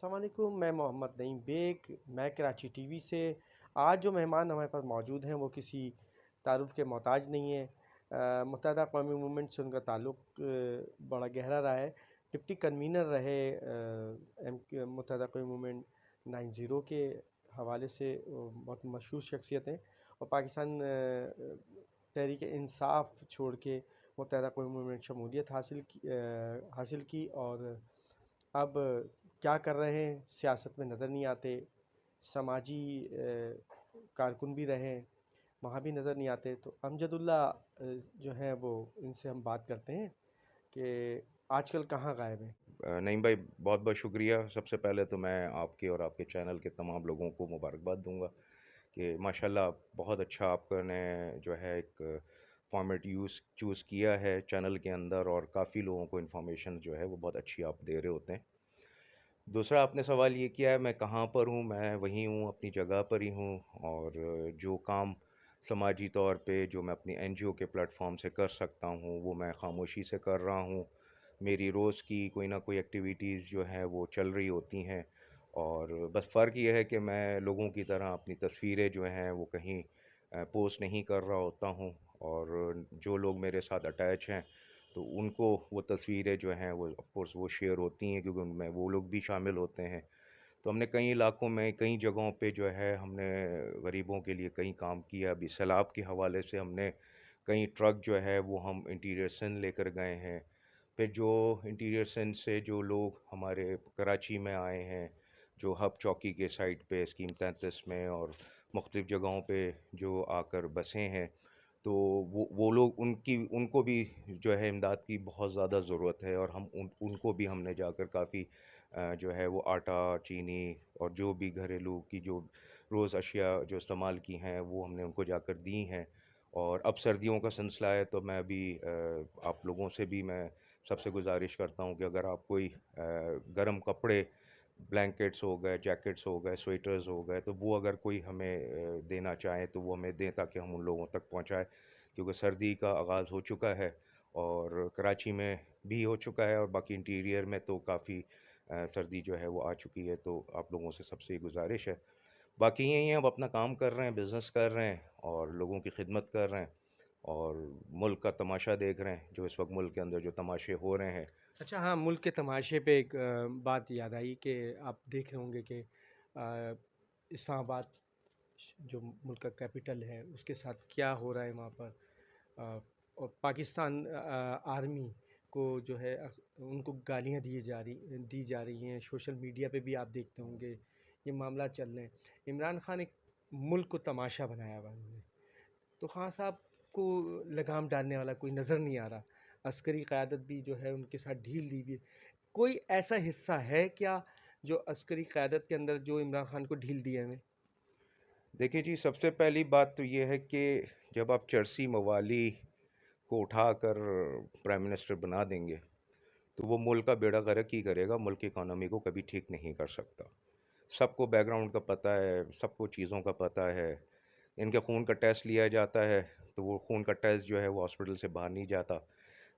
अस्सलाम वालेकुम, मैं मोहम्मद नईम बेग, मैं कराची टीवी से। आज जो मेहमान हमारे पास मौजूद हैं वो किसी तारुफ़ के मोहताज नहीं है। मुत्तहदा अक़वाम मूवमेंट से उनका ताल्लुक़ बड़ा गहरा रहा है। डिप्टी कन्वीनर रहे मुत्तहदा अक़वाम मूवमेंट 90 के हवाले से बहुत मशहूर शख्सियत हैं। और पाकिस्तान तहरीक इंसाफ छोड़ के मुत्तहदा अक़वाम मूवमेंट शमूलियत हासिल की और अब क्या कर रहे हैं सियासत में नज़र नहीं आते। समाजी कारकुन भी रहे हैं, वहाँ भी नज़र नहीं आते। तो अमजदुल्ला जो हैं वो इनसे हम बात करते हैं कि आजकल कहाँ गायब हैं। नईम भाई, बहुत बहुत शुक्रिया। सबसे पहले तो मैं आपके और आपके चैनल के तमाम लोगों को मुबारकबाद दूंगा कि माशाल्लाह बहुत अच्छा आपने जो है एक फॉर्मेट चूज़ किया है चैनल के अंदर, और काफ़ी लोगों को इन्फॉर्मेशन जो है वो बहुत अच्छी आप दे रहे होते हैं। दूसरा आपने सवाल ये किया है मैं कहाँ पर हूँ। मैं वहीं हूँ, अपनी जगह पर ही हूँ, और जो काम समाजी तौर पे जो मैं अपनी एनजीओ के प्लेटफॉर्म से कर सकता हूँ वो मैं खामोशी से कर रहा हूँ। मेरी रोज़ की कोई ना कोई एक्टिविटीज़ जो हैं वो चल रही होती हैं, और बस फ़र्क ये है कि मैं लोगों की तरह अपनी तस्वीरें जो हैं वो कहीं पोस्ट नहीं कर रहा होता हूँ, और जो लोग मेरे साथ अटैच हैं तो उनको वो तस्वीरें जो हैं वो ऑफ़ कोर्स वो शेयर होती हैं, क्योंकि उनमें वो लोग भी शामिल होते हैं। तो हमने कई इलाकों में, कई जगहों पे जो है हमने गरीबों के लिए कई काम किया। अभी सैलाब के हवाले से हमने कई ट्रक जो है वो हम इंटीरियर सिंध लेकर गए हैं। फिर जो इंटीरियर सिंध से जो लोग हमारे कराची में आए हैं, जो हब चौकी के साइड पे स्कीम 33 में और मुख्तलिफ़ जगहों पे जो आकर बसे हैं, तो वो लोग उनको भी जो है इमदाद की बहुत ज़्यादा ज़रूरत है, और हम उनको भी हमने जाकर काफ़ी जो है वो आटा, चीनी और जो भी घरेलू की जो रोज़ अशिया जो इस्तेमाल की हैं वो हमने उनको जाकर दी हैं। और अब सर्दियों का सिलसिला है, तो मैं अभी आप लोगों से भी मैं सबसे गुजारिश करता हूँ कि अगर आप कोई गर्म कपड़े, ब्लैंकेट्स हो गए, जैकेट्स हो गए, स्वेटर्स हो गए, तो वो अगर कोई हमें देना चाहे तो वो हमें दें, ताकि हम उन लोगों तक पहुँचाएँ। क्योंकि सर्दी का आगाज़ हो चुका है, और कराची में भी हो चुका है, और बाकी इंटीरियर में तो काफ़ी सर्दी जो है वो आ चुकी है। तो आप लोगों से सबसे ये गुज़ारिश है। बाकी यही है, अब अपना काम कर रहे हैं, बिज़नेस कर रहे हैं और लोगों की खिदमत कर रहे हैं, और मुल्क का तमाशा देख रहे हैं, जो इस वक्त मुल्क के अंदर जो तमाशे हो रहे हैं। अच्छा, हाँ, मुल्क के तमाशे पे एक बात याद आई कि आप देख रहे होंगे कि इस्लामाबाद जो मुल्क का कैपिटल है उसके साथ क्या हो रहा है वहाँ पर। अ, और पाकिस्तान आर्मी को जो है उनको गालियाँ दी जा रही हैं। सोशल मीडिया पे भी आप देखते होंगे ये मामला चल रहे हैं। इमरान खान एक मुल्क को तमाशा बनाया हुआ है उन्होंने। तो खान साहब को लगाम डालने वाला कोई नज़र नहीं आ रहा। अस्करी क़यादत भी जो है उनके साथ ढील दी हुई है। कोई ऐसा हिस्सा है क्या जो अस्करी क़यादत के अंदर जो इमरान खान को ढील दिए हुए? देखिए जी, सबसे पहली बात तो ये है कि जब आप चरसी मवाली को उठाकर प्राइम मिनिस्टर बना देंगे, तो वो मुल्क का बेड़ा गर्क ही करेगा, मुल्क की इकॉनमी को कभी ठीक नहीं कर सकता। सबको बैकग्राउंड का पता है, सबको चीज़ों का पता है। इनके खून का टेस्ट लिया जाता है, तो वो खून का टेस्ट जो है वो हॉस्पिटल से बाहर नहीं जाता,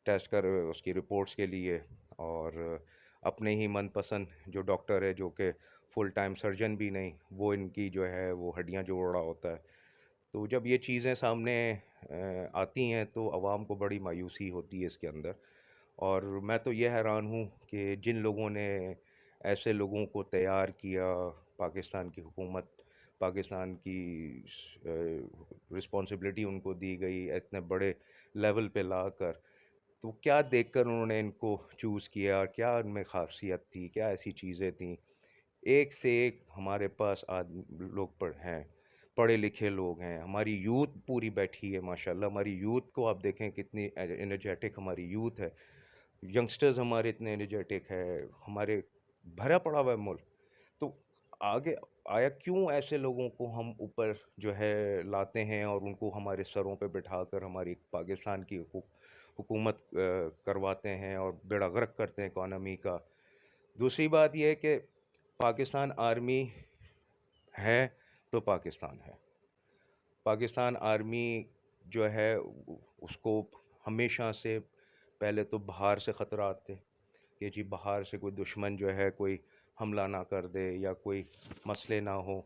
टेस्ट कर उसकी रिपोर्ट्स के लिए। और अपने ही मनपसंद जो डॉक्टर है, जो कि फुल टाइम सर्जन भी नहीं, वो इनकी जो है वो हड्डियां जोड़ रहा होता है। तो जब ये चीज़ें सामने आती हैं तो आवाम को बड़ी मायूसी होती है इसके अंदर। और मैं तो ये हैरान हूँ कि जिन लोगों ने ऐसे लोगों को तैयार किया, पाकिस्तान की हुकूमत, पाकिस्तान की रिस्पॉन्सिबिलिटी उनको दी गई इतने बड़े लेवल पे लाकर, तो क्या देखकर उन्होंने इनको चूज़ किया, और क्या उनमें ख़ासियत थी, क्या ऐसी चीज़ें थीं। एक से एक हमारे पास लोग हैं, पढ़े लिखे लोग हैं, हमारी यूथ पूरी बैठी है माशाल्लाह। हमारी यूथ को आप देखें कितनी एनर्जेटिक हमारी यूथ है, यंगस्टर्स हमारे इतने एनर्जेटिक है, हमारे भरा पड़ा हुआ है मुल्क। तो आगे आया क्यों ऐसे लोगों को हम ऊपर जो है लाते हैं, और उनको हमारे सरों पे बिठाकर हमारी पाकिस्तान की हुकूमत करवाते हैं, और बेड़ा गर्क करते हैं इकॉनमी का। दूसरी बात यह है कि पाकिस्तान आर्मी है तो पाकिस्तान है। पाकिस्तान आर्मी जो है उसको हमेशा से पहले तो बाहर से ख़तरात थे कि जी बाहर से कोई दुश्मन जो है कोई हमला ना कर दे या कोई मसले ना हो।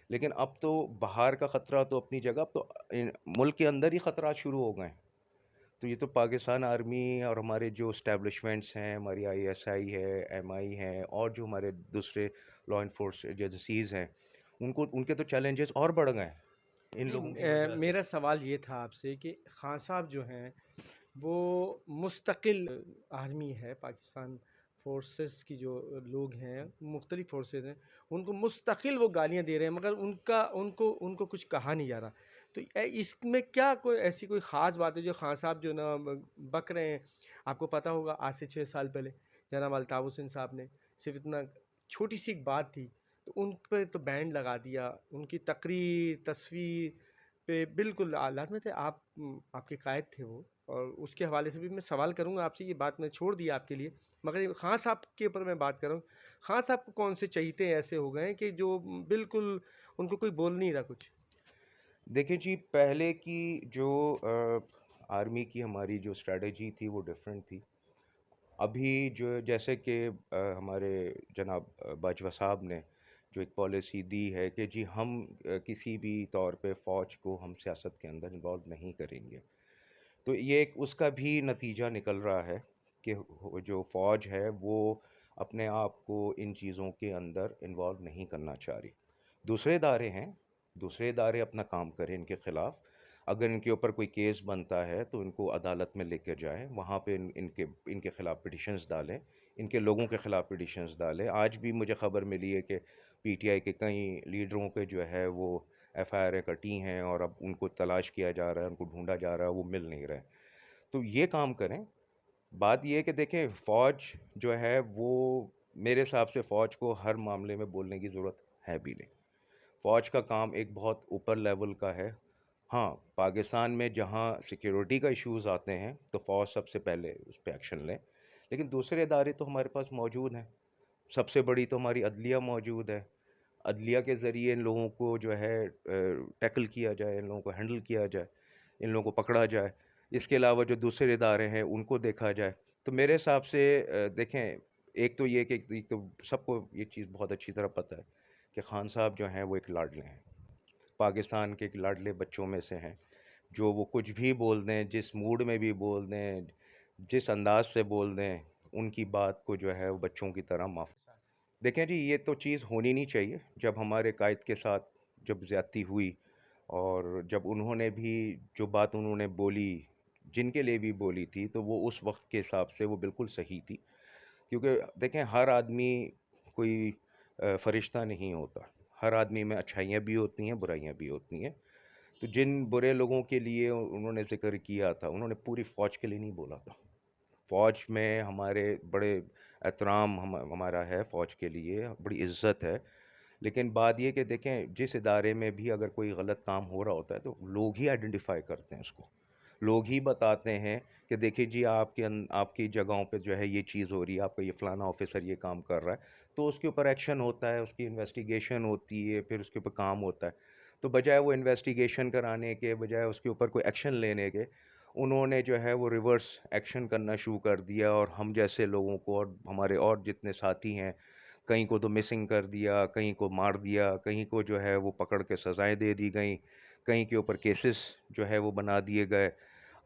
लेकिन अब तो बाहर का ख़तरा तो अपनी जगह, अब तो मुल्क के अंदर ही ख़तरात शुरू हो गए हैं। तो ये तो पाकिस्तान आर्मी और हमारे जो इस्टेब्लिशमेंट्स हैं, हमारी आईएसआई है, एमआई है, और जो हमारे दूसरे लॉ इन्फोर्स एजेंसीज़ हैं, उनको उनके तो चैलेंजेस और बढ़ गए हैं इन लोगों की नहीं, वजह से। मेरा सवाल ये था आपसे कि खान साहब जो हैं वो मुस्तकिल आर्मी है, पाकिस्तान फोर्सेस की जो लोग हैं, मुख्तलिफ फोर्सेस हैं, उनको मुस्तकिल वो गालियां दे रहे हैं, मगर उनका उनको उनको कुछ कहा नहीं जा रहा। तो इसमें क्या कोई ऐसी कोई ख़ास बात है जो खान साहब जो ना बक रहे हैं? आपको पता होगा आज से 6 साल पहले जनाब अल्ताफ़ हुसैन साहब ने सिर्फ इतना छोटी सी एक बात थी तो उन पर तो बैंड लगा दिया, उनकी तकरीर तस्वीर पे बिल्कुल हालात में थे आप। आपके कायद थे वो, और उसके हवाले से भी मैं सवाल करूंगा आपसे, ये बात मैं छोड़ दी आपके लिए, मगर ये खान साहब के ऊपर मैं बात कर रहा हूँ। खान साहब को कौन से चहीते ऐसे हो गए हैं कि जो बिल्कुल उनको कोई बोल नहीं रहा कुछ? देखिए जी, पहले की जो आर्मी की हमारी जो स्ट्रेटजी थी वो डिफरेंट थी। अभी जो जैसे कि हमारे जनाब बाजवा साहब ने जो एक पॉलिसी दी है कि जी हम किसी भी तौर पे फ़ौज को हम सियासत के अंदर इन्वॉल्व नहीं करेंगे। तो ये एक उसका भी नतीजा निकल रहा है कि जो फ़ौज है वो अपने आप को इन चीज़ों के अंदर इन्वॉल्व नहीं करना चाह रही। दूसरे इदारे हैं, दूसरे इदारे अपना काम करें इनके ख़िलाफ़। अगर इनके ऊपर कोई केस बनता है तो इनको अदालत में लेकर जाएँ, वहाँ पे इनके इनके ख़िलाफ़ पिटीशंस डालें, इनके लोगों के ख़िलाफ़ पिटीशंस डालें। आज भी मुझे ख़बर मिली है कि पीटीआई के कई लीडरों पे जो है वो एफआईआरें कटी हैं और अब उनको तलाश किया जा रहा है, उनको ढूँढा जा रहा है, वो मिल नहीं रहे। तो ये काम करें। बात ये है कि देखें, फ़ौज जो है वो, मेरे हिसाब से फ़ौज को हर मामले में बोलने की ज़रूरत है भी नहीं। फ़ौज का काम एक बहुत ऊपर लेवल का है। हाँ, पाकिस्तान में जहाँ सिक्योरिटी का इश्यूज़ आते हैं तो फ़ौज सबसे पहले उस पे एक्शन लें। लेकिन दूसरे इदारे तो हमारे पास मौजूद हैं। सबसे बड़ी तो हमारी अदलिया मौजूद है। अदलिया के ज़रिए इन लोगों को जो है टैकल किया जाए, इन लोगों को हैंडल किया जाए, इन लोगों को पकड़ा जाए। इसके अलावा जो दूसरे इदारे हैं उनको देखा जाए। तो मेरे हिसाब से देखें, एक तो ये कि एक तो सबको ये चीज़ बहुत अच्छी तरह पता है कि खान साहब जो हैं वो एक लाडले हैं। पाकिस्तान के एक लाडले बच्चों में से हैं, जो वो कुछ भी बोल दें, जिस मूड में भी बोल दें, जिस अंदाज़ से बोल दें, उनकी बात को जो है वो बच्चों की तरह माफ़। देखें जी, ये तो चीज़ होनी नहीं चाहिए। जब हमारे कायद के साथ जब ज़्यादती हुई और जब उन्होंने भी जो बात उन्होंने बोली, जिनके लिए भी बोली थी, तो वो उस वक़्त के हिसाब से वो बिल्कुल सही थी। क्योंकि देखें, हर आदमी कोई फ़रिश्ता नहीं होता। हर आदमी में अच्छाइयाँ भी होती हैं, बुराइयाँ भी होती हैं। तो जिन बुरे लोगों के लिए उन्होंने ज़िक्र किया था, उन्होंने पूरी फ़ौज के लिए नहीं बोला था। फ़ौज में हमारे बड़े एहतराम हमारा है फ़ौज के लिए, बड़ी इज़्ज़त है। लेकिन बात ये कि देखें, जिस इदारे में भी अगर कोई गलत काम हो रहा होता है तो लोग ही आइडेंटिफ़ाई करते हैं उसको। लोग ही बताते हैं कि देखिए जी, आपकी जगहों पे जो है ये चीज़ हो रही है, आपका ये फ़लाना ऑफ़िसर ये काम कर रहा है। तो उसके ऊपर एक्शन होता है, उसकी इन्वेस्टिगेशन होती है, फिर उसके ऊपर काम होता है। तो बजाय वो इन्वेस्टिगेशन कराने के, बजाय उसके ऊपर कोई एक्शन लेने के, उन्होंने जो है वो रिवर्स एक्शन करना शुरू कर दिया और हम जैसे लोगों को और हमारे और जितने साथी हैं, कहीं को तो मिसिंग कर दिया, कहीं को मार दिया, कहीं को जो है वो पकड़ के सज़ाएँ दे दी गईं, कहीं के ऊपर केसेस जो है वो बना दिए गए।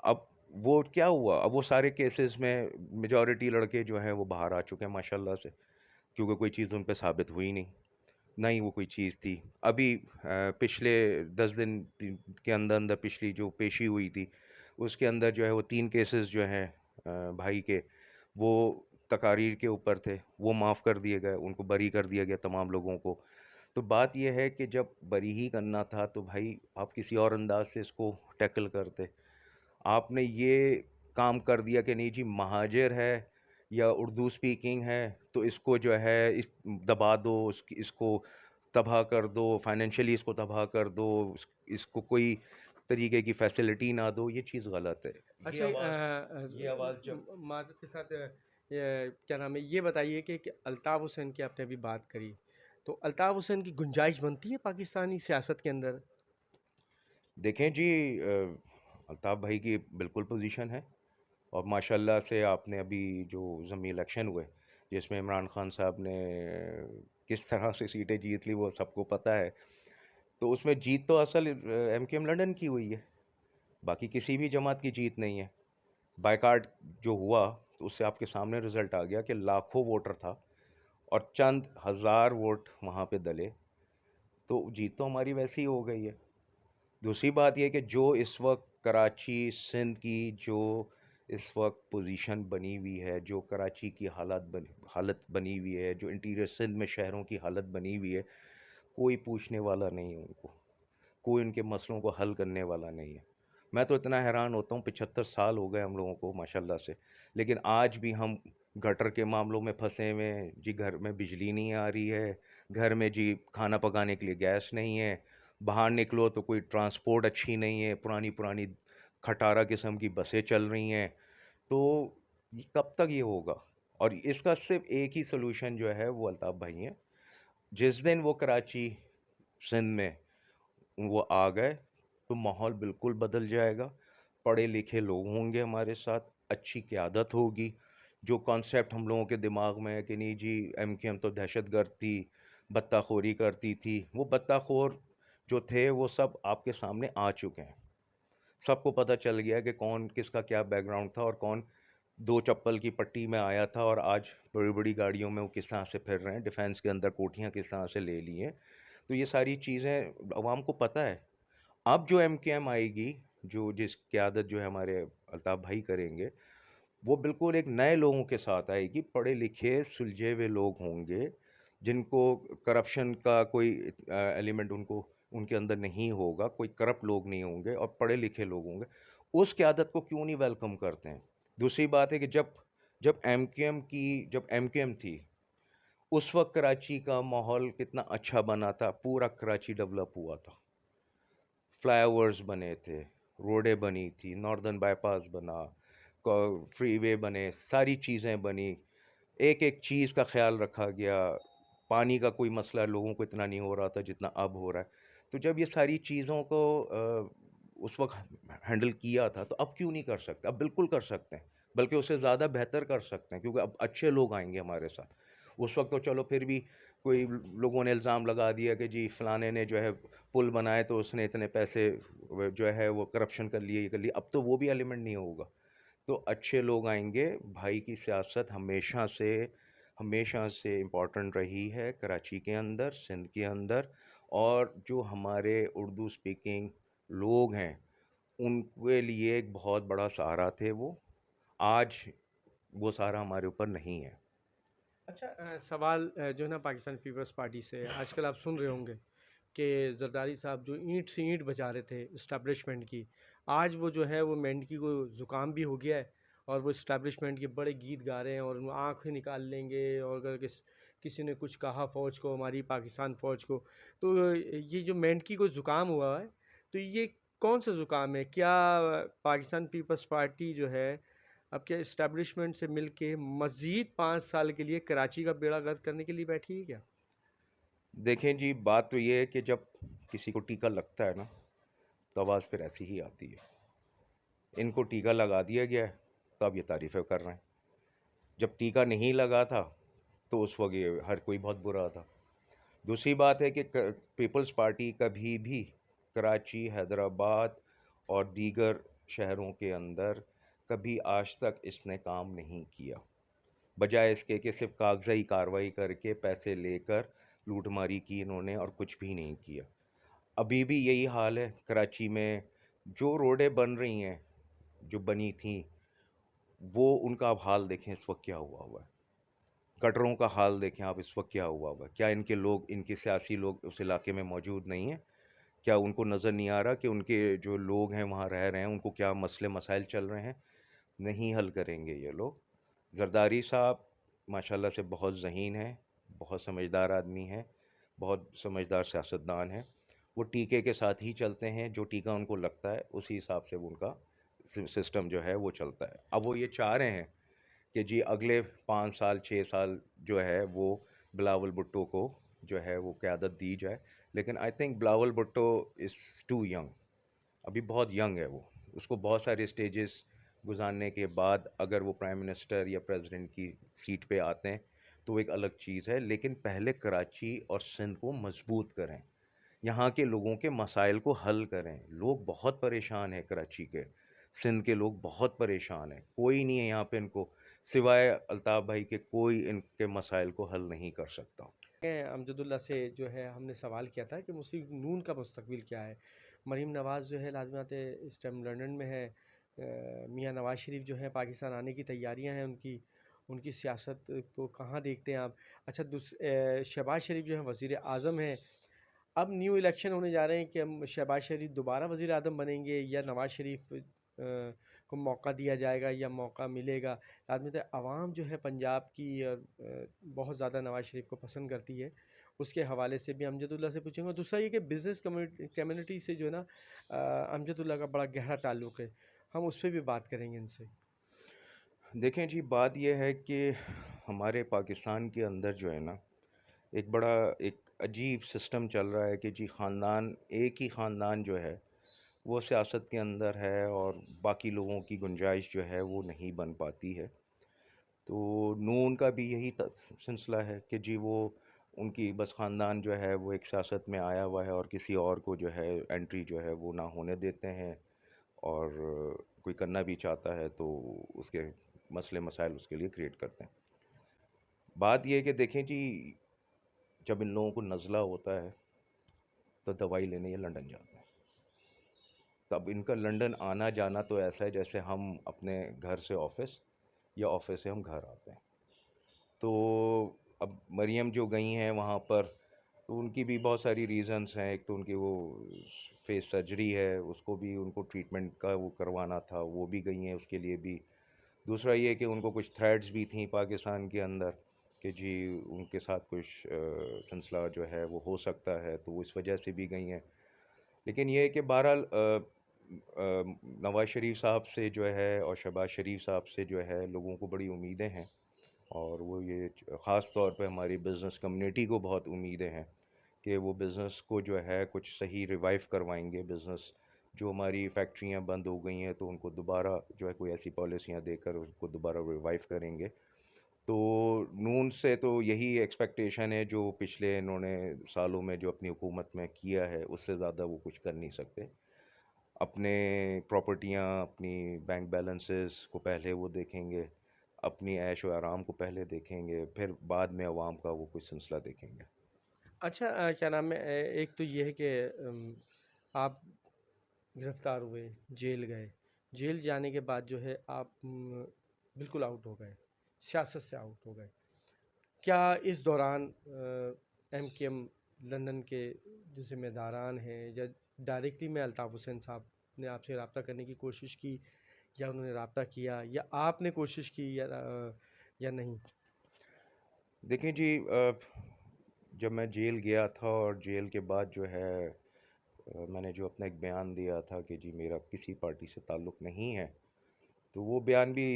अब वो क्या हुआ, अब वो सारे केसेस में मेजॉरिटी लड़के जो हैं वो बाहर आ चुके हैं माशाल्लाह से, क्योंकि कोई चीज़ उन पे साबित हुई नहीं, ना ही वो कोई चीज़ थी। अभी पिछले 10 दिन के अंदर-अंदर पिछली जो पेशी हुई थी, उसके अंदर जो है वो 3 केसेस जो हैं भाई के, वो तकारीर के ऊपर थे, वो माफ़ कर दिए गए, उनको बरी कर दिया गया तमाम लोगों को। तो बात ये है कि जब बरी ही करना था तो भाई आप किसी और अंदाज़ से इसको टैकल करते। आपने ये काम कर दिया कि नहीं जी, महाजिर है या उर्दू स्पीकिंग है तो इसको जो है इस दबा दो, इसको तबाह कर दो, फाइनेंशियली इसको तबाह कर दो, इसको कोई तरीके की फैसिलिटी ना दो, ये चीज़ गलत है। अच्छा, ये आवाज़ जब मादत के साथ क्या नाम है, ये बताइए कि अल्ताफ़ हुसैन की आपने अभी बात करी, तो अल्ताफ़ हुसैन की गुंजाइश बनती है पाकिस्तानी सियासत के अंदर? देखें जी, अल्ताफ़ भाई की बिल्कुल पोजीशन है और माशाल्लाह से आपने अभी जो ज़मीं इलेक्शन हुए, जिसमें इमरान खान साहब ने किस तरह से सीटें जीत ली वो सबको पता है। तो उसमें जीत तो असल एमकेएम लंदन की हुई है, बाकी किसी भी जमात की जीत नहीं है। बायकाट जो हुआ तो उससे आपके सामने रिजल्ट आ गया कि लाखों वोटर था और चंद हज़ार वोट वहाँ पे दले, तो जीत तो हमारी वैसे ही हो गई है। दूसरी बात यह कि जो इस वक्त कराची सिंध की जो इस वक्त पोजीशन बनी हुई है, जो कराची की हालत बनी हुई है, जो इंटीरियर सिंध में शहरों की हालत बनी हुई है, कोई पूछने वाला नहीं है उनको, कोई उनके मसलों को हल करने वाला नहीं है। मैं तो इतना हैरान होता हूँ, 75 साल हो गए हम लोगों को माशाल्लाह से, लेकिन आज भी हम गटर के मामलों में फंसे हुए हैं जी। घर में बिजली नहीं आ रही है, घर में जी खाना पकाने के लिए गैस नहीं है, बाहर निकलो तो कोई ट्रांसपोर्ट अच्छी नहीं है, पुरानी पुरानी खटारा किस्म की बसें चल रही हैं। तो कब तक ये होगा? और इसका सिर्फ एक ही सोल्यूशन जो है वो अल्ताफ़ भाई हैं। जिस दिन वो कराची सिंध में वो आ गए तो माहौल बिल्कुल बदल जाएगा। पढ़े लिखे लोग होंगे हमारे साथ, अच्छी क़यादत होगी। जो कॉन्सेप्ट हम लोगों के दिमाग में है कि नहीं जी एमकेएम तो दहशतगर्द थी, बत्ताखोरी करती थी, वो बत्ताखोर जो थे वो सब आपके सामने आ चुके हैं। सबको पता चल गया कि कौन किसका क्या बैकग्राउंड था और कौन दो चप्पल की पट्टी में आया था और आज बड़ी बड़ी गाड़ियों में वो किस तरह से फिर रहे हैं, डिफेंस के अंदर कोठियाँ किस तरह से ले ली हैं। तो ये सारी चीज़ें अवाम को पता है। अब जो एमकेएम आएगी, जो जिस क़यादत जो है हमारे अल्ताफ़ भाई करेंगे, वो बिल्कुल एक नए लोगों के साथ आएगी। पढ़े लिखे सुलझे हुए लोग होंगे, जिनको करप्शन का कोई एलिमेंट उनको उनके अंदर नहीं होगा, कोई करप्ट लोग नहीं होंगे और पढ़े लिखे लोग होंगे। उस क़यादत को क्यों नहीं वेलकम करते हैं? दूसरी बात है कि जब जब एमकेएम थी, उस वक़्त कराची का माहौल कितना अच्छा बना था, पूरा कराची डेवलप हुआ था। फ्लाईओवर्स बने थे, रोडें बनी थी, नॉर्दर्न बाईपास बना, फ्रीवे बने, सारी चीज़ें बनी, एक एक चीज़ का ख्याल रखा गया। पानी का कोई मसला लोगों को इतना नहीं हो रहा था जितना अब हो रहा है। तो जब ये सारी चीज़ों को उस वक्त हैंडल किया था तो अब क्यों नहीं कर सकते? अब बिल्कुल कर सकते हैं, बल्कि उससे ज़्यादा बेहतर कर सकते हैं, क्योंकि अब अच्छे लोग आएंगे हमारे साथ। उस वक्त तो चलो फिर भी कोई लोगों ने इल्ज़ाम लगा दिया कि जी फ़लाने ने जो है पुल बनाए तो उसने इतने पैसे जो है वो करप्शन कर लिए, ये कर लिए। अब तो वो भी एलिमेंट नहीं होगा। तो अच्छे लोग आएंगे। भाई की सियासत हमेशा से इम्पॉर्टेंट रही है कराची के अंदर, सिंध के अंदर। और जो हमारे उर्दू स्पीकिंग लोग हैं उनके लिए एक बहुत बड़ा सहारा थे वो। आज वो सहारा हमारे ऊपर नहीं है। अच्छा, सवाल जो है ना पाकिस्तान पीपल्स पार्टी से आजकल आप सुन रहे होंगे कि जरदारी साहब जो ईंट से ईंट बजा रहे थे इस्टेब्लिशमेंट की, आज वो जो है वो मेंढकी को ज़ुकाम भी हो गया है और वो इस्टेब्लिशमेंट के बड़े गीत गा रहे हैं और वो आँखें निकाल लेंगे। और अगर किसी ने कुछ कहा फ़ौज को, हमारी पाकिस्तान फ़ौज को, तो ये जो मेंढकी को ज़ुकाम हुआ है, तो ये कौन सा ज़ुकाम है? क्या पाकिस्तान पीपल्स पार्टी जो है अब क्या इस्टेब्लिशमेंट से मिलके मज़ीद 5 साल के लिए कराची का बेड़ा गर्क करने के लिए बैठी है क्या? देखें जी, बात तो ये है कि जब किसी को टीका लगता है ना तो आवाज़ फिर ऐसी ही आती है। इनको टीका लगा दिया गया है तो अब ये तारीफ़ें कर रहे हैं। जब टीका नहीं लगा था तो उस वक्त ये हर कोई बहुत बुरा था। दूसरी बात है कि पीपल्स पार्टी कभी भी कराची, हैदराबाद और दीगर शहरों के अंदर कभी आज तक इसने काम नहीं किया। बजाय इसके कि सिर्फ कागज़ी कार्रवाई करके पैसे लेकर लूटमारी की इन्होंने और कुछ भी नहीं किया। अभी भी यही हाल है कराची में। जो रोडें बन रही हैं, जो बनी थीं, वो उनका आप हाल देखें इस वक्त क्या हुआ हुआ है। गटरों का हाल देखें आप इस वक्त क्या हुआ हुआ है। क्या इनके लोग, इनके सियासी लोग उस इलाके में मौजूद नहीं हैं? क्या उनको नज़र नहीं आ रहा कि उनके जो लोग हैं वहाँ रह रहे हैं, उनको क्या मसले मसाइल चल रहे हैं? नहीं हल करेंगे ये लोग। ज़रदारी साहब माशाल्लाह से बहुत ज़हीन हैं, बहुत समझदार आदमी हैं, बहुत समझदार सियासतदान हैं। वो टीके के साथ ही चलते हैं, जो टीका उनको लगता है उसी हिसाब से वो उनका सिस्टम जो है वो चलता है। अब वो ये चाह रहे हैं कि जी अगले 5 साल 6 साल जो है वो बिलावल भुट्टो को जो है वो क़यादत दी जाए। लेकिन I think Bilawal Bhutto is too young, अभी बहुत यंग है वो। उसको बहुत सारे स्टेजेस गुजारने के बाद अगर वो प्राइम मिनिस्टर या प्रेसिडेंट की सीट पे आते हैं तो एक अलग चीज़ है, लेकिन पहले कराची और सिंध को मजबूत करें, यहाँ के लोगों के मसाइल को हल करें। लोग बहुत परेशान हैं कराची के, सिंध के लोग बहुत परेशान हैं, कोई नहीं है यहाँ पे इनको सिवाय अल्ताफ़ भाई के, कोई इनके मसाइल को हल नहीं कर सकता। अमजदुल्ला से जो है हमने सवाल किया था कि मुस्लिम नून का मुस्तकबिल क्या है। मरीम नवाज़ जो है लाजमत इस टाइम लंदन में है। मियाँ नवाज़ शरीफ जो है पाकिस्तान आने की तैयारियां हैं उनकी। उनकी सियासत को कहाँ देखते हैं आप? अच्छा, शहबाज शरीफ जो है वज़ीर आज़म है। अब न्यू इलेक्शन होने जा रहे हैं कि हम शहबाज शरीफ दोबारा वज़ीर आज़म बनेंगे या नवाज़ शरीफ को मौका दिया जाएगा या मौका मिलेगा। लाजमत आवाम जो है पंजाब की बहुत ज़्यादा नवाज़ शरीफ को पसंद करती है। उसके हवाले से भी अमजदुल्ला से पूछूंगा। दूसरा ये कि बिज़नेस कम्युनिटी से जो है ना अमजदुल्ला का बड़ा गहरा ताल्लुक़ है। हम उस पर भी बात करेंगे इनसे। देखें जी, बात यह है कि हमारे पाकिस्तान के अंदर जो है ना, एक बड़ा एक अजीब सिस्टम चल रहा है कि जी ख़ानदान, एक ही ख़ानदान जो है वो सियासत के अंदर है और बाकी लोगों की गुंजाइश जो है वो नहीं बन पाती है। तो नून का भी यही सिलसिला है कि जी वो उनकी बस ख़ानदान जो है वो एक सियासत में आया हुआ है और किसी और को जो है एंट्री जो है वो ना होने देते हैं, और कोई करना भी चाहता है तो उसके मसले मसाइल उसके लिए क्रिएट करते हैं। बात यह है कि देखें जी, जब इन लोगों को नज़ला होता है तो दवाई लेने ये लंदन जाते हैं। तब इनका लंदन आना जाना तो ऐसा है जैसे हम अपने घर से ऑफ़िस या ऑफ़िस से हम घर आते हैं। तो अब मरियम जो गई हैं वहाँ पर, तो उनकी भी बहुत सारी रीज़न्स हैं। एक तो उनकी वो फेस सर्जरी है, उसको भी उनको ट्रीटमेंट का वो करवाना था, वो भी गई हैं उसके लिए भी। दूसरा ये कि उनको कुछ थ्रेट्स भी थी पाकिस्तान के अंदर कि जी उनके साथ कुछ सिलसिला जो है वो हो सकता है, तो वो इस वजह से भी गई हैं। लेकिन ये है कि बहरहाल नवाज़ शरीफ साहब से जो है और शहबाज शरीफ साहब से जो है लोगों को बड़ी उम्मीदें हैं, और वो ये ख़ास तौर पे हमारी बिज़नेस कम्युनिटी को बहुत उम्मीदें हैं कि वो बिज़नेस को जो है कुछ सही रिवाइव करवाएंगे। बिज़नेस जो हमारी फैक्ट्रियां बंद हो गई हैं तो उनको दोबारा जो है कोई ऐसी पॉलिसियां देकर उनको दोबारा रिवाइव करेंगे। तो नून से तो यही एक्सपेक्टेशन है, जो पिछले इन्होंने सालों में जो अपनी हुकूमत में किया है उससे ज़्यादा वो कुछ कर नहीं सकते। अपने प्रॉपर्टियां, अपनी बैंक बैलेंसेस को पहले वो देखेंगे, अपनी ऐश व आराम को पहले देखेंगे, फिर बाद में अवाम का वो कुछ सिलसिला देखेंगे। अच्छा, क्या नाम है, एक तो ये है कि आप गिरफ्तार हुए, जेल गए। जेल जाने के बाद जो है आप बिल्कुल आउट हो गए, सियासत से आउट हो गए। क्या इस दौरान एमकेएम लंदन के जो ज़िम्मेदारान हैं या डायरेक्टली में अल्ताफ़ हुसैन साहब ने आपसे रब्ता करने की कोशिश की, या उन्होंने रब्ता किया, या आपने कोशिश की, या नहीं? देखें जी, जब मैं जेल गया था और जेल के बाद जो है मैंने जो अपना एक बयान दिया था कि जी मेरा किसी पार्टी से ताल्लुक़ नहीं है, तो वो बयान भी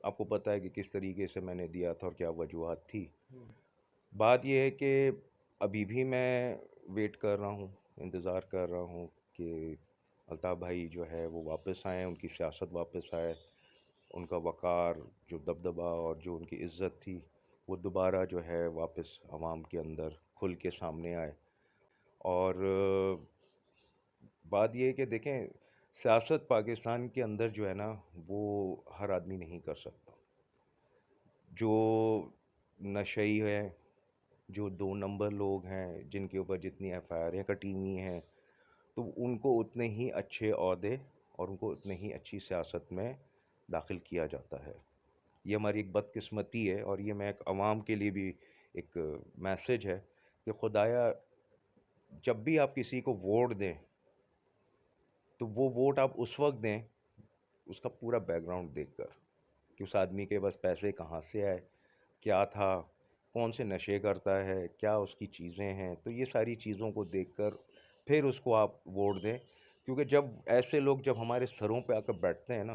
आपको पता है कि किस तरीके से मैंने दिया था और क्या वजूहत थी। हुँ। बात ये है कि अभी भी मैं वेट कर रहा हूँ, इंतज़ार कर रहा हूँ कि अल्ताफ़ भाई जो है वो वापस आएँ, उनकी सियासत वापस आए, उनका वक़ार, जो दबदबा और जो उनकी इज़्ज़त थी, वो दोबारा जो है वापस आवाम के अंदर खुल के सामने आए। और बात ये है कि देखें, सियासत पाकिस्तान के अंदर जो है ना, वो हर आदमी नहीं कर सकता। जो नशई है, जो 2 नंबर लोग हैं, जिनके ऊपर जितनी एफआईआरें कटी हुई हैं, तो उनको उतने ही अच्छे ओहदे और उनको उतने ही अच्छी सियासत में दाखिल किया जाता है। ये हमारी एक बदकिस्मती है, और ये मैं एक आवाम के लिए भी एक मैसेज है कि खुदाया, जब भी आप किसी को वोट दें, तो वो वोट आप उस वक़्त दें, उसका पूरा बैकग्राउंड देखकर, कि उस आदमी के पास पैसे कहाँ से आए, क्या था, कौन से नशे करता है, क्या उसकी चीज़ें हैं। तो ये सारी चीज़ों को देखकर फिर उसको आप वोट दें, क्योंकि जब ऐसे लोग जब हमारे सरों पे आकर बैठते हैं ना,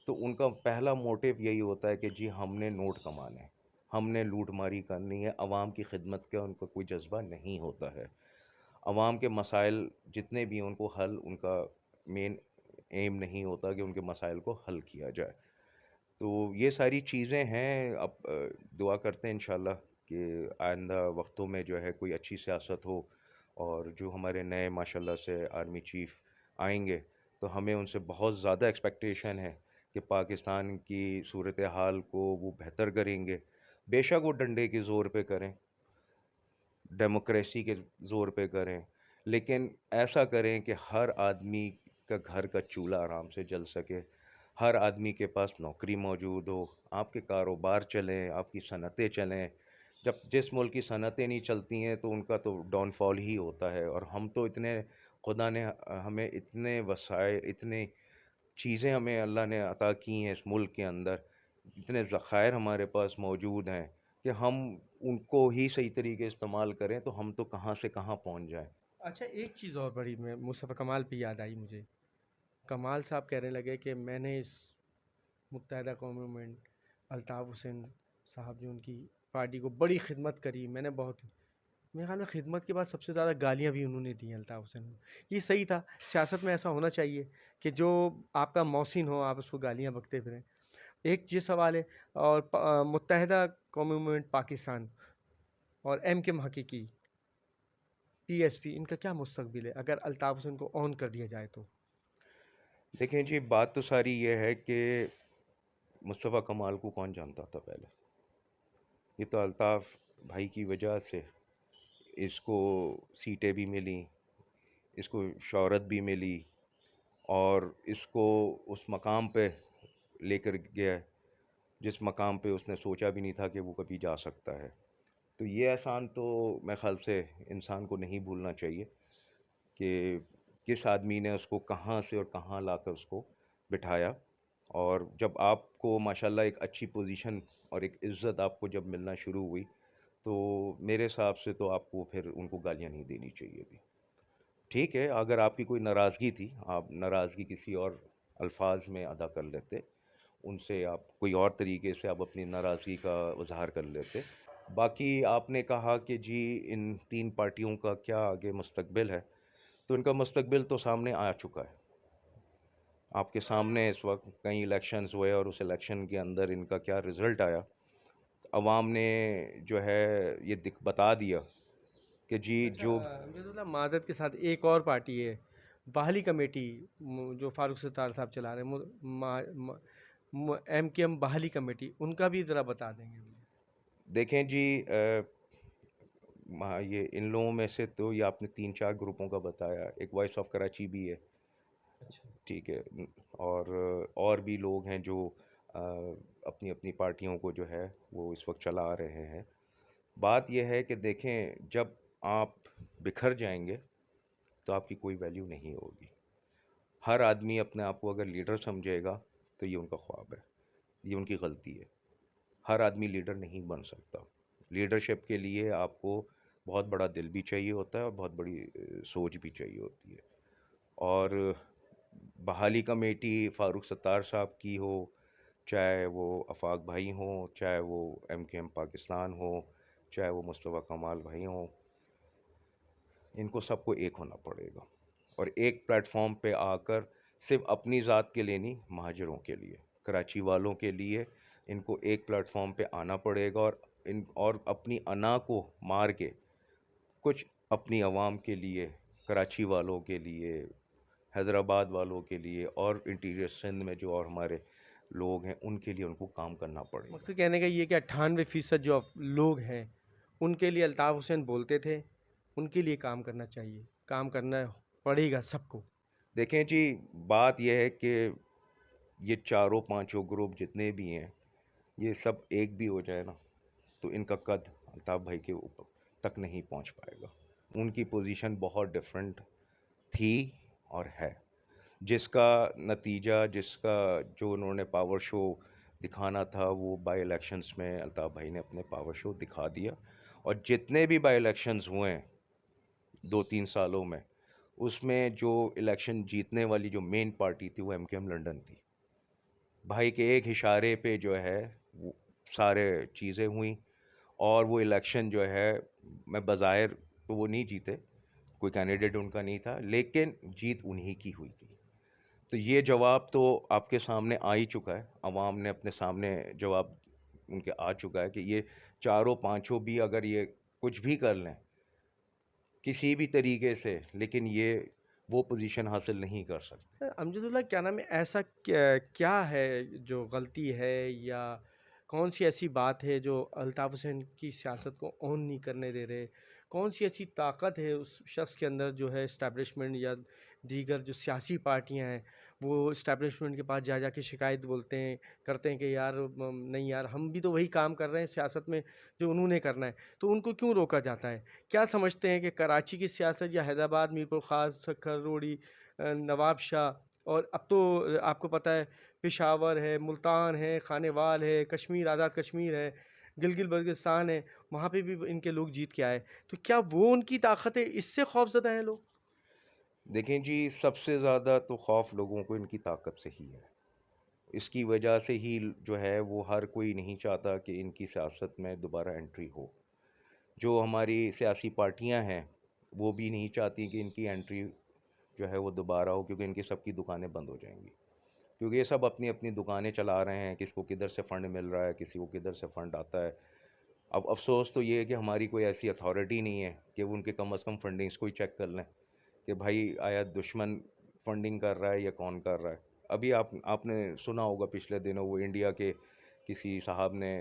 तो उनका पहला मोटिव यही होता है कि जी हमने नोट कमाने हैं, हमने लूटमारी करनी है, आवाम की खिदमत का उनका कोई जज्बा नहीं होता है। आवाम के मसाइल जितने भी हैं उनको हल, उनका मेन एम नहीं होता कि उनके मसाइल को हल किया जाए। तो ये सारी चीज़ें हैं। अब दुआ करते हैं इंशाल्लाह कि आइंदा वक्तों में जो है कोई अच्छी सियासत हो, और जो हमारे नए माशाल्लाह से आर्मी चीफ़ आएंगे तो हमें उनसे बहुत ज़्यादा एक्सपेक्टेशन है कि पाकिस्तान की सूरत हाल को वो बेहतर करेंगे। बेशक वो डंडे के ज़ोर पे करें, डेमोक्रेसी के ज़ोर पे करें, लेकिन ऐसा करें कि हर आदमी का घर का चूल्हा आराम से जल सके, हर आदमी के पास नौकरी मौजूद हो, आपके कारोबार चलें, आपकी सनतें चलें। जब जिस मुल्क की सनतें नहीं चलती हैं तो उनका तो डाउनफॉल ही होता है। और हम तो इतने, खुदा ने हमें इतने वसाइल, इतने चीज़ें हमें अल्लाह ने अता की हैं इस मुल्क के अंदर, इतने ज़खायर हमारे पास मौजूद हैं कि हम उनको ही सही तरीके इस्तेमाल करें तो हम तो कहाँ से कहाँ पहुँच जाएं। अच्छा, एक चीज़ और बड़ी मैं मुस्तफ़ा कमाल पे याद आई मुझे। कमाल साहब कहने लगे कि मैंने इस मुत्तहदा कौम मूवमेंट, अल्ताफ़ हुसैन साहब जो उनकी पार्टी को बड़ी खिदमत करी, मैंने बहुत, मेरे ख्याल में खिदमत के बाद सबसे ज़्यादा गालियाँ भी उन्होंने दी अल्ताफ़ हुसैन को। ये सही था, सियासत में ऐसा होना चाहिए कि जो आपका मौसिन हो आप उसको गालियाँ बकते फिरें। एक ये सवाल है। और मुत्तहदा कौम मूवमेंट पाकिस्तान और MKM हकीकी, PSP, इनका क्या मुस्तकबिल है अगर अल्ताफ़ हुसैन को ऑन कर दिया जाए तो? देखें जी, बात तो सारी ये है कि मुस्तफ़ा कमाल को कौन जानता था पहले। ये तो अल्ताफ़ भाई की वजह से इसको सीटें भी मिली, इसको शोहरत भी मिली, और इसको उस मकाम पे लेकर गया जिस मकाम पे उसने सोचा भी नहीं था कि वो कभी जा सकता है। तो ये एहसान तो मेरे ख़्याल से इंसान को नहीं भूलना चाहिए कि किस आदमी ने उसको कहाँ से और कहाँ लाकर उसको बिठाया। और जब आपको माशाल्लाह एक अच्छी पोजीशन और एक इज़्ज़त आपको जब मिलना शुरू हुई, तो मेरे हिसाब से तो आपको फिर उनको गालियाँ नहीं देनी चाहिए थी। ठीक है, अगर आपकी कोई नाराज़गी थी, आप नाराज़गी किसी और अल्फाज में अदा कर लेते, उनसे आप कोई और तरीके से आप अपनी नाराज़गी का इज़हार कर लेते। बाकी आपने कहा कि जी इन 3 पार्टियों का क्या आगे मुस्तकबिल है, तो इनका मुस्तकबिल तो सामने आ चुका है। आपके सामने इस वक्त कई इलेक्शंस हुए और उस इलेक्शन के अंदर इनका क्या रिज़ल्ट आया। अवाम ने जो है ये बता दिया कि जी अच्छा, जो, मुझे तो मादत के साथ एक और पार्टी है, बाहली कमेटी, जो फारूक सत्तार साहब चला रहे हैं, MKM बाहली कमेटी, उनका भी ज़रा बता देंगे मुझे। देखें जी, ये इन लोगों में से तो ये आपने 3-4 ग्रुपों का बताया, एक वॉइस ऑफ कराची भी है, अच्छा। ठीक है। और भी लोग हैं जो अपनी अपनी पार्टियों को जो है वो इस वक्त चला रहे हैं। बात यह है कि देखें, जब आप बिखर जाएंगे तो आपकी कोई वैल्यू नहीं होगी। हर आदमी अपने आप को अगर लीडर समझेगा तो ये उनका ख्वाब है, ये उनकी गलती है। हर आदमी लीडर नहीं बन सकता। लीडरशिप के लिए आपको बहुत बड़ा दिल भी चाहिए होता है और बहुत बड़ी सोच भी चाहिए होती है। और बहाली कमेटी फ़ारूक सत्तार साहब की हो, चाहे वो आफाक भाई हों, चाहे वो MKM पाकिस्तान हो, चाहे वो मुस्तफ़ा कमाल भाई हों, इनको सबको एक होना पड़ेगा और एक प्लेटफॉर्म पे आकर सिर्फ अपनी ज़ात के लिए नहीं, महाजरों के लिए, कराची वालों के लिए इनको एक प्लेटफॉर्म पे आना पड़ेगा। और अपनी अना को मार के कुछ अपनी आवाम के लिए, कराची वालों के लिए, हैदराबाद वालों के लिए, और इंटीरियर सिंध में जो और हमारे लोग हैं उनके लिए उनको काम करना पड़ेगा। मकसद कहने का ये कि 98% जो लोग हैं उनके लिए अल्ताफ़ हुसैन बोलते थे, उनके लिए काम करना चाहिए, काम करना पड़ेगा सबको। देखें जी, बात यह है कि ये चारों पांचों ग्रुप जितने भी हैं, ये सब एक भी हो जाए ना तो इनका कद अल्ताफ़ भाई के ऊपर तक नहीं पहुंच पाएगा। उनकी पोजीशन बहुत डिफरेंट थी और है, जिसका नतीजा, जिसका जो उन्होंने पावर शो दिखाना था वो बाई इलेक्शंस में अल्ताफ़ भाई ने अपने पावर शो दिखा दिया। और जितने भी बाई इलेक्शंस हुए हैं 2-3 सालों में, उसमें जो इलेक्शन जीतने वाली जो मेन पार्टी थी वो MKM लंदन थी। भाई के एक इशारे पे जो है वो सारे चीज़ें हुई, और वो इलेक्शन जो है, मैं बज़ाहिर तो वो नहीं जीते, कोई कैंडिडेट उनका नहीं था, लेकिन जीत उन्हीं की हुई थी। तो ये जवाब तो आपके सामने आ ही चुका है, अवाम ने अपने सामने जवाब उनके आ चुका है कि ये चारों पाँचों भी अगर ये कुछ भी कर लें, किसी भी तरीके से, लेकिन ये वो पोज़ीशन हासिल नहीं कर सकते। अमजदुल्ला क्या नाम है, ऐसा क्या क्या है जो गलती है, या कौन सी ऐसी बात है जो अल्ताफ़ हुसैन की सियासत को ऑन नहीं करने दे रहे? कौन सी ऐसी ताकत है उस शख्स के अंदर जो है इस्टेब्लिशमेंट या दीगर जो सियासी पार्टियां हैं वो इस्टेब्लिशमेंट के पास जा जा के शिकायत बोलते हैं, करते हैं कि यार नहीं यार, हम भी तो वही काम कर रहे हैं सियासत में जो उन्होंने करना है, तो उनको क्यों रोका जाता है? क्या समझते हैं कि कराची की सियासत या हैदराबाद, मीरपुर खास, सक्खर, रोड़ी, नवाब शाह, और अब तो आपको पता है पेशावर है, मुल्तान है, खानेवाल है, कश्मीर, आज़ाद कश्मीर है, गिलगित बल्तिस्तान है, वहाँ पे भी इनके लोग जीत के आए। तो क्या वो उनकी ताकत है, इससे खौफज़दा हैं लोग? देखें जी, सबसे ज़्यादा तो खौफ लोगों को इनकी ताकत से ही है। इसकी वजह से ही जो है वो हर कोई नहीं चाहता कि इनकी सियासत में दोबारा एंट्री हो। जो हमारी सियासी पार्टियां हैं, वो भी नहीं चाहती कि इनकी एंट्री जो है वो दोबारा हो, क्योंकि इनकी सबकी दुकानें बंद हो जाएंगी। क्योंकि ये सब अपनी अपनी दुकानें चला रहे हैं, किसको किधर से फ़ंड मिल रहा है, किसी को किधर से फ़ंड आता है। अब अफ़सोस तो ये है कि हमारी कोई ऐसी अथॉरिटी नहीं है कि वो उनके कम अज़ कम फंडिंग्स को ही चेक कर लें कि भाई आया दुश्मन फंडिंग कर रहा है या कौन कर रहा है। अभी आपने सुना होगा पिछले दिनों वो इंडिया के किसी साहब ने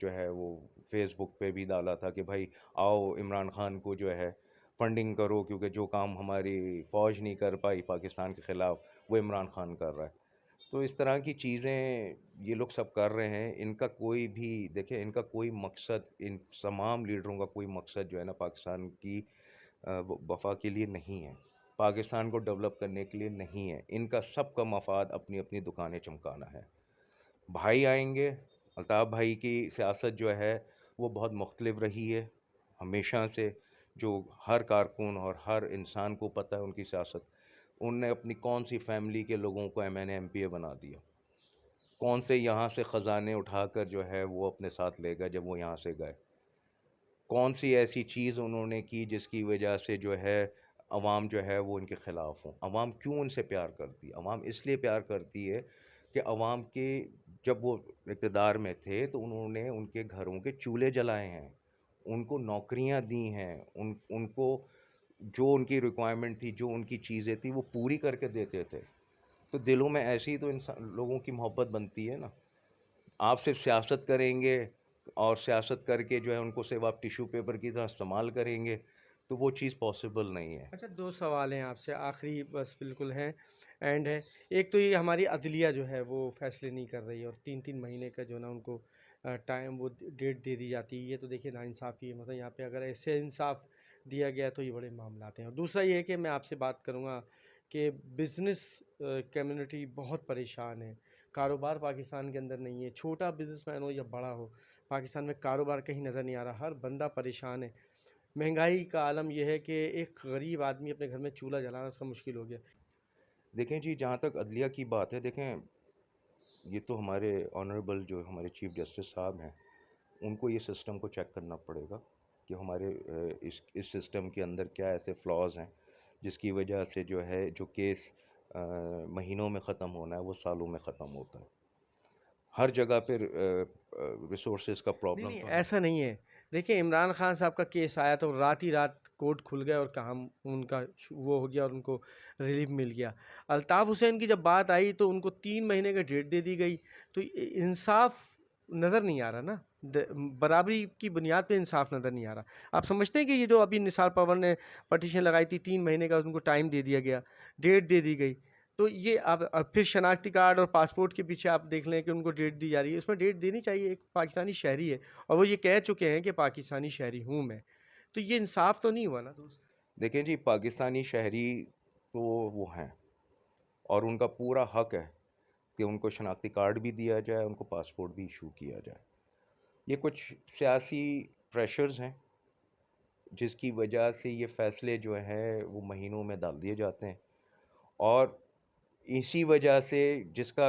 जो है वो फेसबुक पे भी डाला था कि भाई आओ इमरान खान को जो है फंडिंग करो, क्योंकि जो काम हमारी फ़ौज नहीं कर पाई पाकिस्तान के ख़िलाफ़, वो इमरान खान कर रहा है। तो इस तरह की चीज़ें ये लोग सब कर रहे हैं। इनका कोई भी देखिए, इनका कोई मकसद, इन तमाम लीडरों का कोई मकसद जो है ना पाकिस्तान की वफ़ा के लिए नहीं है, पाकिस्तान को डेवलप करने के लिए नहीं है। इनका सबका मफाद अपनी अपनी दुकानें चमकाना है। भाई आएंगे, अल्ताफ़ भाई की सियासत जो है वो बहुत मुख्तलिफ रही है हमेशा से। जो हर कारकुन और हर इंसान को पता है उनकी सियासत, उनने अपनी कौन सी फैमिली के लोगों को एमएनए एमपीए बना दिया, कौन से यहाँ से ख़जाने उठाकर जो है वो अपने साथ ले गए जब वो यहाँ से गए, कौन सी ऐसी चीज़ उन्होंने की जिसकी वजह से जो है अवाम जो है वो इनके ख़िलाफ़ हो। अवाम क्यों उनसे प्यार करती है? अवाम इसलिए प्यार करती है कि अवाम के जब वो इक़्तिदार में थे तो उन्होंने उनके घरों के चूल्हे जलाए हैं, उनको नौकरियाँ दी हैं, उनको जो उनकी रिक्वायरमेंट थी, जो उनकी चीज़ें थी वो पूरी करके देते थे। तो दिलों में ऐसे ही तो इंसान लोगों की मोहब्बत बनती है ना। आप सिर्फ सियासत करेंगे और सियासत करके जो है उनको सिर्फ आप टिश्यू पेपर की तरह इस्तेमाल करेंगे, तो वो चीज़ पॉसिबल नहीं है। अच्छा, 2 सवाल हैं आपसे, आखिरी बस बिल्कुल हैं, एंड है। एक तो ये हमारी अदलिया जो है वो फ़ैसले नहीं कर रही है, और 3-3 महीने का जो है ना उनको टाइम, वो डेट दे दी जाती है। ये तो देखिए नाइंसाफ़ी है, मतलब यहाँ पे अगर ऐसे इंसाफ़ दिया गया तो ये बड़े मामलात हैं। और दूसरा ये है कि मैं आपसे बात करूँगा कि बिज़नेस कम्युनिटी बहुत परेशान है। कारोबार पाकिस्तान के अंदर नहीं है, छोटा बिज़नेसमैन हो या बड़ा हो, पाकिस्तान में कारोबार कहीं नज़र नहीं आ रहा, हर बंदा परेशान है। महंगाई का आलम यह है कि एक गरीब आदमी अपने घर में चूल्हा जलाना उसका मुश्किल हो गया। देखें जी, जहाँ तक अदलिया की बात है, देखें ये तो हमारे ऑनरेबल जो हमारे चीफ जस्टिस साहब हैं, उनको ये सिस्टम को चेक करना पड़ेगा कि हमारे इस सिस्टम के अंदर क्या ऐसे फ्लॉज़ हैं जिसकी वजह से जो है जो केस महीनों में ख़त्म होना है वो सालों में ख़त्म होता है। हर जगह पे रिसोर्सेज का नहीं, प्रॉब्लम नहीं, तो है। ऐसा नहीं है। देखिए, इमरान खान साहब का केस आया तो रात ही रात कोर्ट खुल गया और काम उनका वो हो गया और उनको रिलीफ मिल गया। अल्ताफ़ हुसैन की जब बात आई तो उनको 3 महीने का डेट दे दी गई। तो इंसाफ नज़र नहीं आ रहा ना, बराबरी की बुनियाद पे इंसाफ नज़र नहीं आ रहा। आप समझते हैं कि ये जो अभी निसार पवर ने पटिशन लगाई थी, 3 महीने का उनको टाइम दे दिया गया, डेट दे दी गई, तो ये अब फिर शनाख्ती कार्ड और पासपोर्ट के पीछे आप देख लें कि उनको डेट दी जा रही है। उसमें डेट देनी चाहिए, एक पाकिस्तानी शहरी है और वो ये कह चुके हैं कि पाकिस्तानी शहरी हूँ मैं। तो ये इंसाफ तो नहीं हुआ ना दोस्त। देखें जी, पाकिस्तानी शहरी तो वो हैं और उनका पूरा हक है कि उनको शनाख्ती कार्ड भी दिया जाए, उनको पासपोर्ट भी इशू किया जाए। ये कुछ सियासी प्रेशर्स हैं जिसकी वजह से ये फ़ैसले जो हैं वो महीनों में डाल दिए जाते हैं, और इसी वजह से जिसका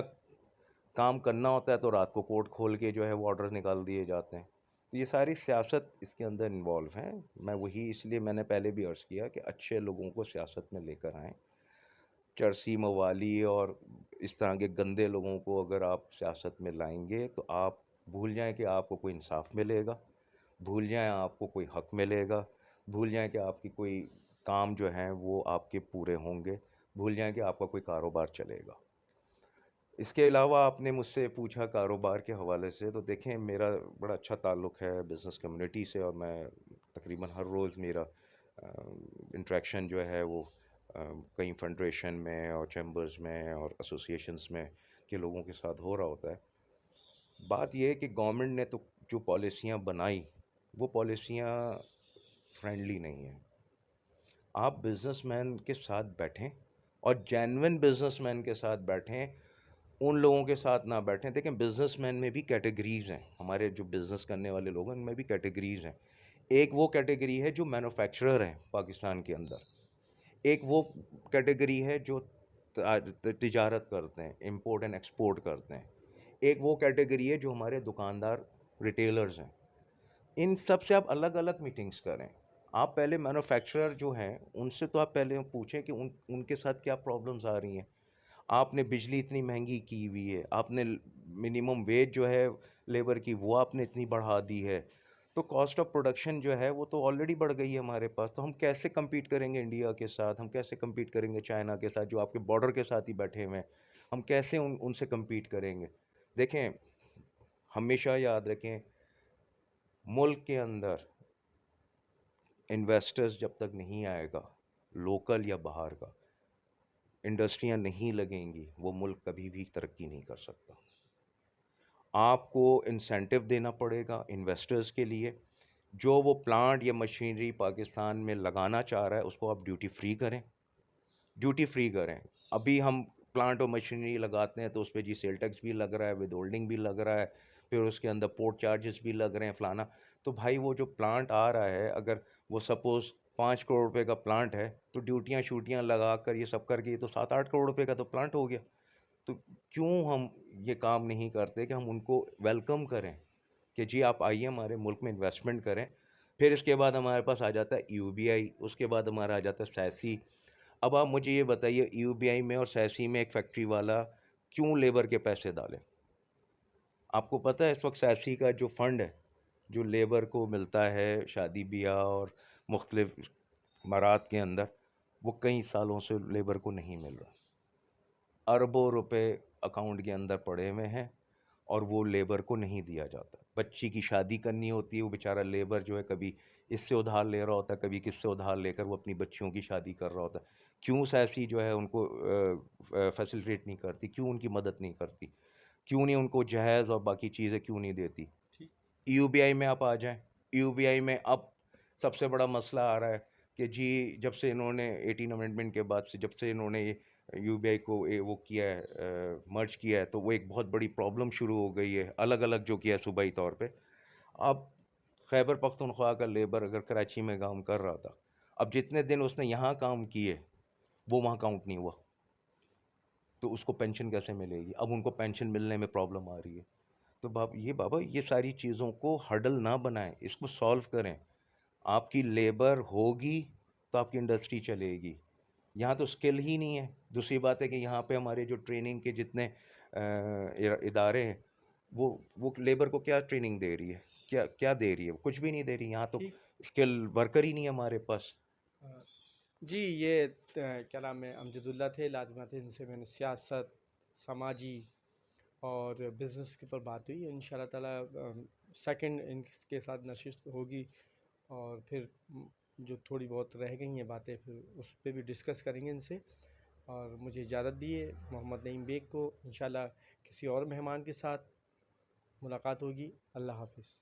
काम करना होता है तो रात को कोर्ट खोल के जो है वो ऑर्डर निकाल दिए जाते हैं। तो ये सारी सियासत इसके अंदर इन्वॉल्व हैं। मैं वही इसलिए मैंने पहले भी अर्ज़ किया कि अच्छे लोगों को सियासत में लेकर आएँ। चरसी मवाली और इस तरह के गंदे लोगों को अगर आप सियासत में लाएंगे तो आप भूल जाएं कि आपको कोई इंसाफ मिलेगा, भूल जाएं आपको कोई हक मिलेगा, भूल जाएं कि आपकी कोई काम जो हैं वो आपके पूरे होंगे, भूल जाएं कि आपका कोई कारोबार चलेगा। इसके अलावा आपने मुझसे पूछा कारोबार के हवाले से, तो देखें मेरा बड़ा अच्छा ताल्लुक़ है बिज़नेस कम्युनिटी से और मैं तकरीबन हर रोज़ मेरा इंटरेक्शन जो है वो कई फंड्रेशन में और चैम्बर्स में और एसोसिएशंस में के लोगों के साथ हो रहा होता है। बात यह है कि गवर्नमेंट ने तो जो पॉलिसियाँ बनाई वो पॉलिसियाँ फ्रेंडली नहीं हैं। आप बिज़नेसमैन के साथ बैठें और जेन्युइन बिज़नेसमैन के साथ बैठें, उन लोगों के साथ ना बैठें। देखें बिज़नेसमैन में भी कैटेगरीज़ हैं, हमारे जो बिज़नेस करने वाले लोग हैं उनमें भी कैटेगरीज़ हैं। एक वो कैटेगरी है जो मैन्युफैक्चरर हैं पाकिस्तान के अंदर, एक वो कैटेगरी है जो तिजारत करते हैं, इंपोर्ट एंड एक्सपोर्ट करते हैं, एक वो कैटेगरी है जो हमारे दुकानदार रिटेलर्स हैं। इन सब से आप अलग अलग मीटिंग्स करें। आप पहले मैन्युफैक्चरर जो हैं उनसे तो आप पहले पूछें कि उनके साथ क्या प्रॉब्लम्स आ रही हैं। आपने बिजली इतनी महंगी की हुई है, आपने मिनिमम वेज जो है लेबर की वो आपने इतनी बढ़ा दी है, तो कॉस्ट ऑफ प्रोडक्शन जो है वो तो ऑलरेडी बढ़ गई है हमारे पास। तो हम कैसे compete करेंगे इंडिया के साथ, हम कैसे compete करेंगे चाइना के साथ जो आपके बॉर्डर के साथ ही बैठे हुए हैं, हम कैसे उनसे compete करेंगे। देखें हमेशा याद रखें, मुल्क के अंदर इन्वेस्टर्स जब तक नहीं आएगा, लोकल या बाहर का, इंडस्ट्रियां नहीं लगेंगी, वो मुल्क कभी भी तरक्की नहीं कर सकता। आपको इंसेंटिव देना पड़ेगा इन्वेस्टर्स के लिए। जो वो प्लांट या मशीनरी पाकिस्तान में लगाना चाह रहा है उसको आप ड्यूटी फ्री करें, ड्यूटी फ्री करें। अभी हम प्लांट और मशीनरी लगाते हैं तो उस पर जी सेल टैक्स भी लग रहा है, विद होल्डिंग भी लग रहा है, फिर उसके अंदर पोर्ट चार्जेस भी लग रहे हैं फलाना। तो भाई वो जो प्लांट आ रहा है, अगर वो सपोज़ 5 करोड़ रुपए का प्लांट है तो ड्यूटियाँ शूटियाँ लगा कर ये सब करके ये तो 7-8 करोड़ रुपए का तो प्लांट हो गया। तो क्यों हम ये काम नहीं करते कि हम उनको वेलकम करें कि जी आप आइए हमारे मुल्क में इन्वेस्टमेंट करें। फिर इसके बाद हमारे पास आ जाता है यूबीआई, उसके बाद हमारा आ जाता है सैसी। अब आप मुझे ये बताइए यूबीआई में और सैसी में एक फैक्ट्री वाला क्यों लेबर के पैसे डाले? आपको पता है इस वक्त सैसी का जो फंड है, जो लेबर को मिलता है शादी ब्याह और मुख्तलिफ मरात के अंदर, वो कई सालों से लेबर को नहीं मिल रहा। अरबों रुपए अकाउंट के अंदर पड़े हुए हैं और वो लेबर को नहीं दिया जाता। बच्ची की शादी करनी होती है, वो बेचारा लेबर जो है कभी इससे उधार ले रहा होता है, कभी किससे उधार लेकर वो अपनी बच्चियों की शादी कर रहा होता है। क्यों सैसी जो है उनको फैसिलिटेट नहीं करती, क्यों उनकी मदद नहीं करती, क्यों नहीं उनको जहेज़ और बाकी चीज़ें क्यों नहीं देती। ठीक। यूबीआई में आप आ जाएं, यूबीआई में अब सबसे बड़ा मसला आ रहा है कि जी जब से इन्होंने 18 अमेंडमेंट के बाद से जब से इन्होंने ये यूबीआई को वो किया है, मर्ज किया है, तो वो एक बहुत बड़ी प्रॉब्लम शुरू हो गई है अलग अलग जो किया है सूबाई तौर पे। अब खैबर पख्तूनख्वा का लेबर अगर कराची में काम कर रहा था, अब जितने दिन उसने यहाँ काम किए वो वहाँ काउंट नहीं हुआ, तो उसको पेंशन कैसे मिलेगी? अब उनको पेंशन मिलने में प्रॉब्लम आ रही है। तो बाबा ये सारी चीज़ों को हर्डल ना बनाएं, इसको सॉल्व करें। आपकी लेबर होगी तो आपकी इंडस्ट्री चलेगी। यहाँ तो स्किल ही नहीं है। दूसरी बात है कि यहाँ पे हमारे जो ट्रेनिंग के जितने इदारे हैं वो लेबर को क्या ट्रेनिंग दे रही है, क्या क्या दे रही है? कुछ भी नहीं दे रही। यहाँ तो ठीक। स्किल वर्कर ही नहीं है हमारे पास। अ, जी ये क्या नाम है, अमजदुल्ला थे लाजमा थे, इनसे मैंने सियासत, समाजी और बिज़नेस के ऊपर बात हुई। इंशाल्लाह ताला सेकंड इनके साथ नशिस्त होगी और फिर जो थोड़ी बहुत रह गई हैं बातें फिर उस पे भी डिस्कस करेंगे इनसे। और मुझे इजाज़त दिए मोहम्मद नईम बेग को। इंशाल्लाह किसी और मेहमान के साथ मुलाकात होगी। अल्लाह हाफ़िज़।